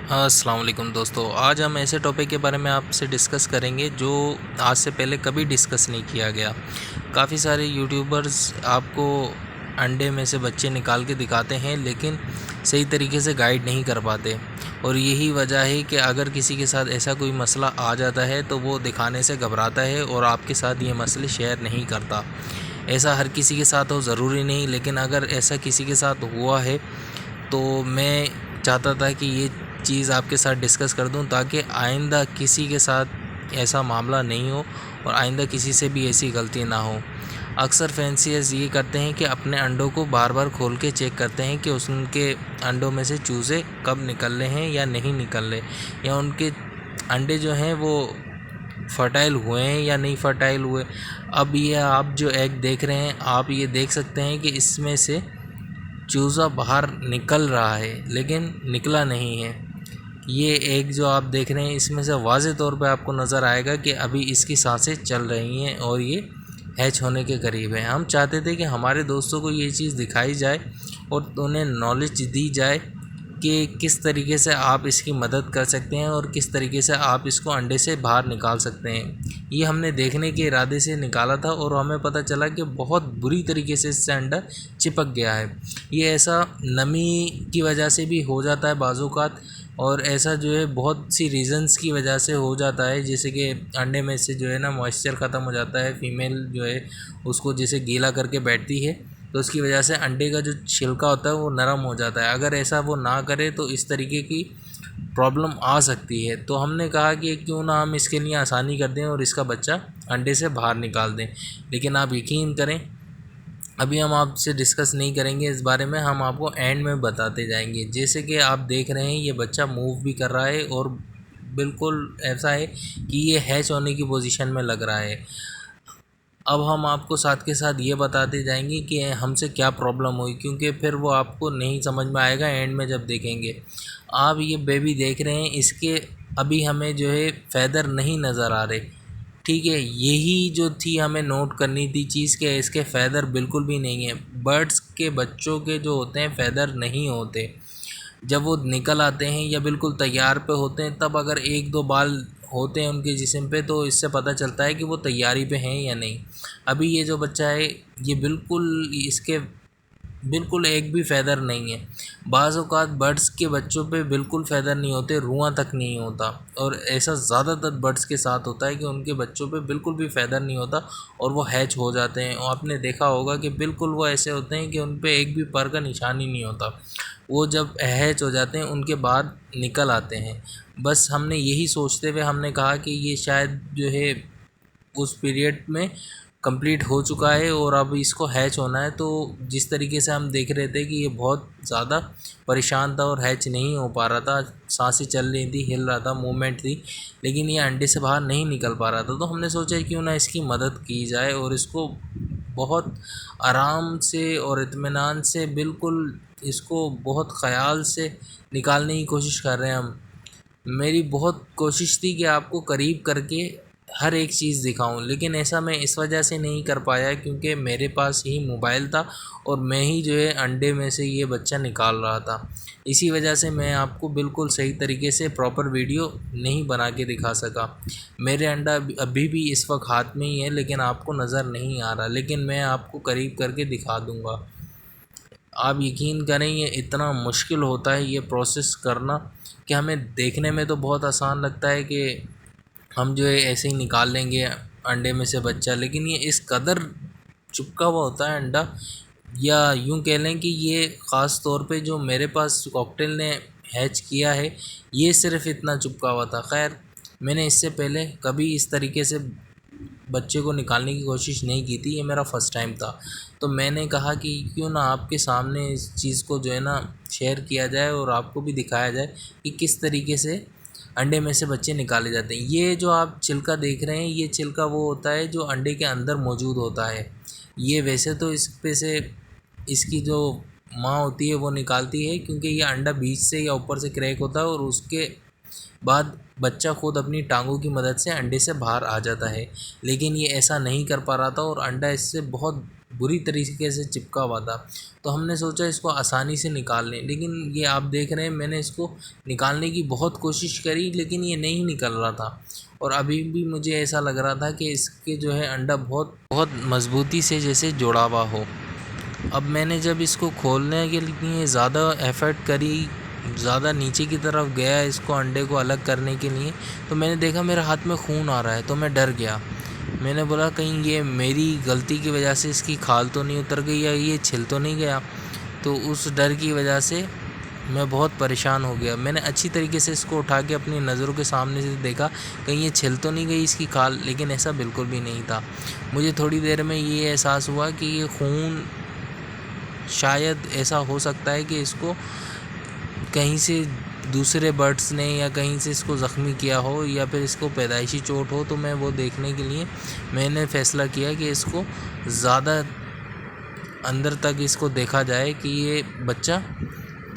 अस्सलाम वालेकुम दोस्तों, आज हम ऐसे टॉपिक के बारे में आपसे डिस्कस करेंगे जो आज से पहले कभी डिस्कस नहीं किया गया। काफ़ी सारे यूट्यूबर्स आपको अंडे में से बच्चे निकाल के दिखाते हैं, लेकिन सही तरीके से गाइड नहीं कर पाते। और यही वजह है कि अगर किसी के साथ ऐसा कोई मसला आ जाता है तो वो दिखाने से घबराता है और आपके साथ ये मसले शेयर नहीं करता। ऐसा हर किसी के साथ हो ज़रूरी नहीं, लेकिन अगर ऐसा किसी के साथ हुआ है तो मैं चाहता था कि ये चीज़ आपके साथ डिस्कस कर दूं, ताकि आइंदा किसी के साथ ऐसा मामला नहीं हो और आइंदा किसी से भी ऐसी गलती ना हो। अक्सर फैंसीज ये करते हैं कि अपने अंडों को बार बार खोल के चेक करते हैं कि उनके अंडों में से चूज़े कब निकल रहे हैं या नहीं निकल रहे, या उनके अंडे जो हैं वो फर्टाइल हुए हैं या नहीं फर्टाइल हुए। अब ये आप जो एग देख रहे हैं, आप ये देख सकते हैं कि इसमें से चूज़ा बाहर निकल रहा है लेकिन निकला नहीं है। ये एग जो आप देख रहे हैं, इसमें से वाज़े तौर पे आपको नज़र आएगा कि अभी इसकी सांसें चल रही हैं और ये हैच होने के करीब है। हम चाहते थे कि हमारे दोस्तों को ये चीज़ दिखाई जाए और उन्हें नॉलेज दी जाए कि किस तरीके से आप इसकी मदद कर सकते हैं और किस तरीके से आप इसको अंडे से बाहर निकाल सकते हैं। ये हमने देखने के इरादे से निकाला था और हमें पता चला कि बहुत बुरी तरीके से इससे अंडा चिपक गया है। ये ऐसा नमी की वजह से भी हो जाता है बाज़-औक़ात, और ऐसा जो है बहुत सी रीज़न्स की वजह से हो जाता है, जैसे कि अंडे में से जो है ना मॉइस्चर ख़त्म हो जाता है। फ़ीमेल जो है उसको जैसे गीला करके बैठती है, तो उसकी वजह से अंडे का जो छिलका होता है वो नरम हो जाता है। अगर ऐसा वो ना करे तो इस तरीके की प्रॉब्लम आ सकती है। तो हमने कहा कि क्यों ना हम इसके लिए आसानी कर दें और इसका बच्चा अंडे से बाहर निकाल दें। लेकिन आप यकीन करें, अभी हम आपसे डिस्कस नहीं करेंगे इस बारे में, हम आपको एंड में बताते जाएंगे। जैसे कि आप देख रहे हैं, ये बच्चा मूव भी कर रहा है और बिल्कुल ऐसा है कि ये हैच होने की पोजीशन में लग रहा है। अब हम आपको साथ के साथ ये बताते जाएंगे कि हमसे क्या प्रॉब्लम हुई, क्योंकि फिर वो आपको नहीं समझ में आएगा एंड में जब देखेंगे। आप ये बेबी देख रहे हैं, इसके अभी हमें जो है फ़ेदर नहीं नज़र आ रहे। ठीक है, यही जो थी हमें नोट करनी थी चीज़ के इसके फ़ेदर बिल्कुल भी नहीं है। बर्ड्स के बच्चों के जो होते हैं फ़ेदर नहीं होते। जब वो निकल आते हैं या बिल्कुल तैयार पे होते हैं, तब अगर एक दो बाल होते हैं उनके जिस्म पे, तो इससे पता चलता है कि वो तैयारी पे हैं या नहीं। अभी ये जो बच्चा है, ये बिल्कुल इसके बिल्कुल एक भी फ़ेदर नहीं है। बाज़ औक़ात बर्ड्स के बच्चों पे बिल्कुल फ़ेदर नहीं होते, रुआं तक नहीं होता, और ऐसा ज़्यादातर बर्ड्स के साथ होता है कि उनके बच्चों पे बिल्कुल भी फ़ेदर नहीं होता और वो हैच हो जाते हैं। और आपने देखा होगा कि बिल्कुल वो ऐसे होते हैं कि उन पे एक भी पर का निशान ही नहीं होता। वो जब हैच हो जाते हैं उनके बाद निकल आते हैं। बस हमने यही सोचते हुए हमने कहा कि ये शायद जो है उस पीरियड में कंप्लीट हो चुका है और अब इसको हैच होना है। तो जिस तरीके से हम देख रहे थे कि ये बहुत ज़्यादा परेशान था और हैच नहीं हो पा रहा था, सांसें चल रही थी, हिल रहा था, मूवमेंट थी, लेकिन ये अंडे से बाहर नहीं निकल पा रहा था। तो हमने सोचा क्यों ना इसकी मदद की जाए और इसको बहुत आराम से और इत्मीनान से, बिल्कुल इसको बहुत ख़याल से निकालने की कोशिश कर रहे हैं हम। मेरी बहुत कोशिश थी कि आपको करीब करके हर एक चीज़ दिखाऊं, लेकिन ऐसा मैं इस वजह से नहीं कर पाया क्योंकि मेरे पास ही मोबाइल था और मैं ही जो है अंडे में से ये बच्चा निकाल रहा था। इसी वजह से मैं आपको बिल्कुल सही तरीके से प्रॉपर वीडियो नहीं बना के दिखा सका। मेरे अंडा अभी भी इस वक्त हाथ में ही है, लेकिन आपको नज़र नहीं आ रहा, लेकिन मैं आपको करीब करके दिखा दूँगा। आप यकीन करें, ये इतना मुश्किल होता है ये प्रोसेस करना कि हमें देखने में तो बहुत आसान लगता है कि हम जो है ऐसे ही निकाल लेंगे अंडे में से बच्चा, लेकिन ये इस कदर चिपका हुआ होता है अंडा, या यूँ कह लें कि ये ख़ास तौर पे जो मेरे पास कॉकटेल ने हैच किया है, ये सिर्फ़ इतना चिपका हुआ था। ख़ैर, मैंने इससे पहले कभी इस तरीके से बच्चे को निकालने की कोशिश नहीं की थी, ये मेरा फ़र्स्ट टाइम था। तो मैंने कहा कि क्यों ना आपके सामने इस चीज़ को जो है ना शेयर किया जाए और आपको भी दिखाया जाए कि किस तरीके से अंडे में से बच्चे निकाले जाते हैं। ये जो आप छिलका देख रहे हैं, ये छिलका वो होता है जो अंडे के अंदर मौजूद होता है। ये वैसे तो इस पे से इसकी जो माँ होती है वो निकालती है, क्योंकि ये अंडा बीच से या ऊपर से क्रैक होता है और उसके बाद बच्चा खुद अपनी टांगों की मदद से अंडे से बाहर आ जाता है। लेकिन ये ऐसा नहीं कर पा रहा था और अंडा इससे बहुत बुरी तरीके से चिपका हुआ था। तो हमने सोचा इसको आसानी से निकाल लें, लेकिन ये आप देख रहे हैं मैंने इसको निकालने की बहुत कोशिश करी, लेकिन ये नहीं निकल रहा था। और अभी भी मुझे ऐसा लग रहा था कि इसके जो है अंडा बहुत बहुत मज़बूती से जैसे जुड़ा हुआ हो। अब मैंने जब इसको खोलने के लिए ज़्यादा एफ़र्ट करी, ज़्यादा नीचे की तरफ गया इसको अंडे को अलग करने के लिए, तो मैंने देखा मेरे हाथ में खून आ रहा है। तो मैं डर गया। मैंने बोला कहीं ये मेरी गलती की वजह से इसकी खाल तो नहीं उतर गई या ये छिल तो नहीं गया। तो उस डर की वजह से मैं बहुत परेशान हो गया। मैंने अच्छी तरीके से इसको उठा के अपनी नज़रों के सामने से देखा कहीं ये छिल तो नहीं गई इसकी खाल, लेकिन ऐसा बिल्कुल भी नहीं था। मुझे थोड़ी देर में ये एहसास हुआ कि ये खून शायद ऐसा हो सकता है कि इसको कहीं से दूसरे बर्ड्स ने या कहीं से इसको ज़ख्मी किया हो या फिर इसको पैदाइशी चोट हो। तो मैं वो देखने के लिए मैंने फ़ैसला किया कि इसको ज़्यादा अंदर तक इसको देखा जाए कि ये बच्चा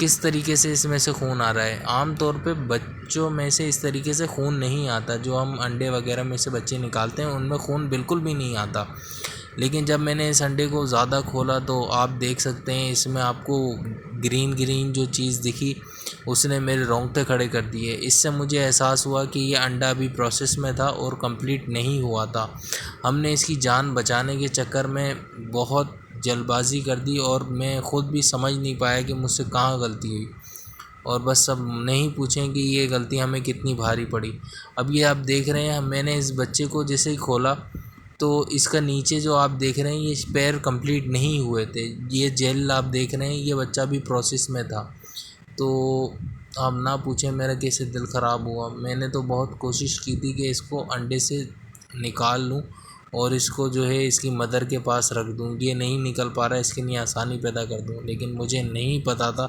किस तरीके से इसमें से खून आ रहा है। आम तौर पे बच्चों में से इस तरीके से खून नहीं आता, जो हम अंडे वगैरह में से बच्चे निकालते हैं उनमें खून बिल्कुल भी नहीं आता। लेकिन जब मैंने इस अंडे को ज़्यादा खोला तो आप देख सकते हैं इसमें आपको ग्रीन ग्रीन जो चीज़ दिखी उसने मेरे रोंगटे खड़े कर दिए। इससे मुझे एहसास हुआ कि ये अंडा अभी प्रोसेस में था और कंप्लीट नहीं हुआ था। हमने इसकी जान बचाने के चक्कर में बहुत जल्दबाज़ी कर दी और मैं ख़ुद भी समझ नहीं पाया कि मुझसे कहाँ गलती हुई। और बस अब नहीं पूछें कि ये गलती हमें कितनी भारी पड़ी। अब ये आप देख रहे हैं मैंने इस बच्चे को जैसे ही खोला तो इसका नीचे जो आप देख रहे हैं ये पैर कंप्लीट नहीं हुए थे। ये जेल आप देख रहे हैं ये बच्चा भी प्रोसेस में था। तो आप ना पूछें मेरा कैसे दिल ख़राब हुआ। मैंने तो बहुत कोशिश की थी कि इसको अंडे से निकाल लूँ और इसको जो है इसकी मदर के पास रख दूँ। ये नहीं निकल पा रहा, इसके लिए आसानी पैदा कर दूँ, लेकिन मुझे नहीं पता था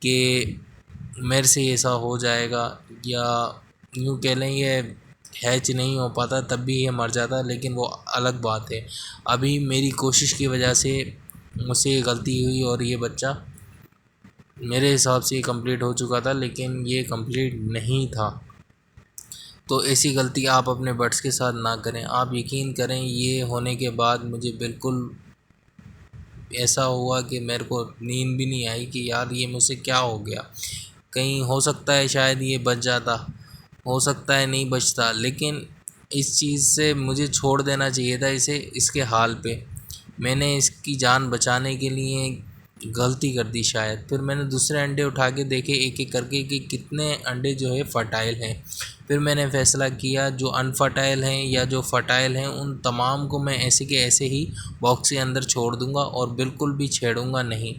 कि मेरे से ऐसा हो जाएगा, या यूँ कह लें ये हैच नहीं हो पाता तब भी ये मर जाता, लेकिन वो अलग बात है। अभी मेरी कोशिश की वजह से मुझसे ये गलती हुई और ये बच्चा मेरे हिसाब से ये कंप्लीट हो चुका था, लेकिन ये कंप्लीट नहीं था। तो ऐसी गलती आप अपने बर्ड्स के साथ ना करें। आप यकीन करें ये होने के बाद मुझे बिल्कुल ऐसा हुआ कि मेरे को नींद भी नहीं आई कि यार ये मुझसे क्या हो गया। कहीं हो सकता है शायद ये बच जाता, हो सकता है नहीं बचता, लेकिन इस चीज़ से मुझे छोड़ देना चाहिए था इसे इसके हाल पे। मैंने इसकी जान बचाने के लिए गलती कर दी शायद। फिर मैंने दूसरे अंडे उठा के देखे एक एक करके कि कितने अंडे जो है फर्टाइल हैं। फिर मैंने फ़ैसला किया जो अनफर्टाइल हैं या जो फर्टाइल हैं उन तमाम को मैं ऐसे के ऐसे ही बॉक्स के अंदर छोड़ दूँगा और बिल्कुल भी छेड़ूँगा नहीं।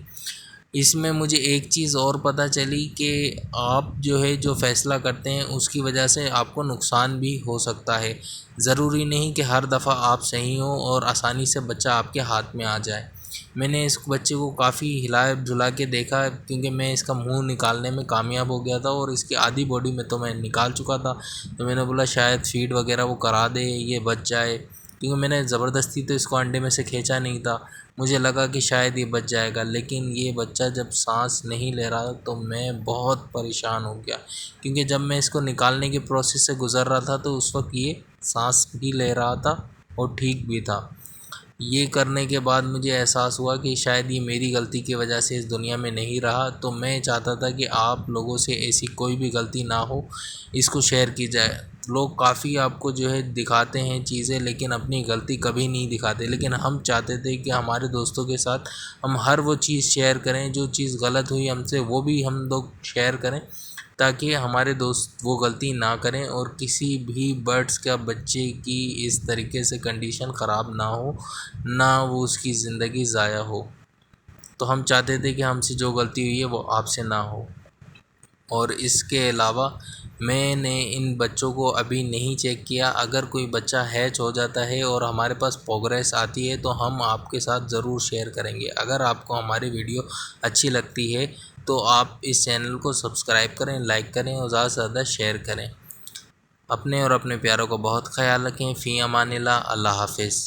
इसमें मुझे एक चीज़ और पता चली कि आप जो है जो फ़ैसला करते हैं उसकी वजह से आपको नुकसान भी हो सकता है। ज़रूरी नहीं कि हर दफ़ा आप सही हो और आसानी से बच्चा आपके हाथ में आ जाए। मैंने इस बच्चे को काफ़ी हिला-डुला के देखा क्योंकि मैं इसका मुँह निकालने में कामयाब हो गया था और इसकी आधी बॉडी में तो मैं निकाल चुका था। तो मैंने बोला शायद फ़ीड वगैरह वो करा दे, ये बच जाए, क्योंकि मैंने ज़बरदस्ती तो इसको अंडे में से खींचा नहीं था। मुझे लगा कि शायद ये बच जाएगा, लेकिन ये बच्चा जब सांस नहीं ले रहा तो मैं बहुत परेशान हो गया, क्योंकि जब मैं इसको निकालने के प्रोसेस से गुज़र रहा था तो उस वक्त ये सांस भी ले रहा था और ठीक भी था। ये करने के बाद मुझे एहसास हुआ कि शायद ये मेरी गलती की वजह से इस दुनिया में नहीं रहा। तो मैं चाहता था कि आप लोगों से ऐसी कोई भी गलती ना हो, इसको शेयर की जाए। लोग काफ़ी आपको जो है दिखाते हैं चीज़ें, लेकिन अपनी गलती कभी नहीं दिखाते। लेकिन हम चाहते थे कि हमारे दोस्तों के साथ हम हर वो चीज़ शेयर करें, जो चीज़ गलत हुई हमसे वो भी हम लोग शेयर करें, ताकि हमारे दोस्त वो गलती ना करें और किसी भी बर्ड्स का बच्चे की इस तरीके से कंडीशन ख़राब ना हो, ना वो उसकी ज़िंदगी ज़ाया हो। तो हम चाहते थे कि हमसे जो गलती हुई है वो आपसे ना हो। और इसके अलावा मैंने इन बच्चों को अभी नहीं चेक किया। अगर कोई बच्चा हैच हो जाता है और हमारे पास प्रोग्रेस आती है तो हम आपके साथ ज़रूर शेयर करेंगे। अगर आपको हमारी वीडियो अच्छी लगती है तो आप इस चैनल को सब्सक्राइब करें, लाइक करें और ज़्यादा से ज़्यादा शेयर करें। अपने और अपने प्यारों को बहुत ख्याल रखें। फ़ी अमानिल्लाह। अल्लाह हाफ़िज़।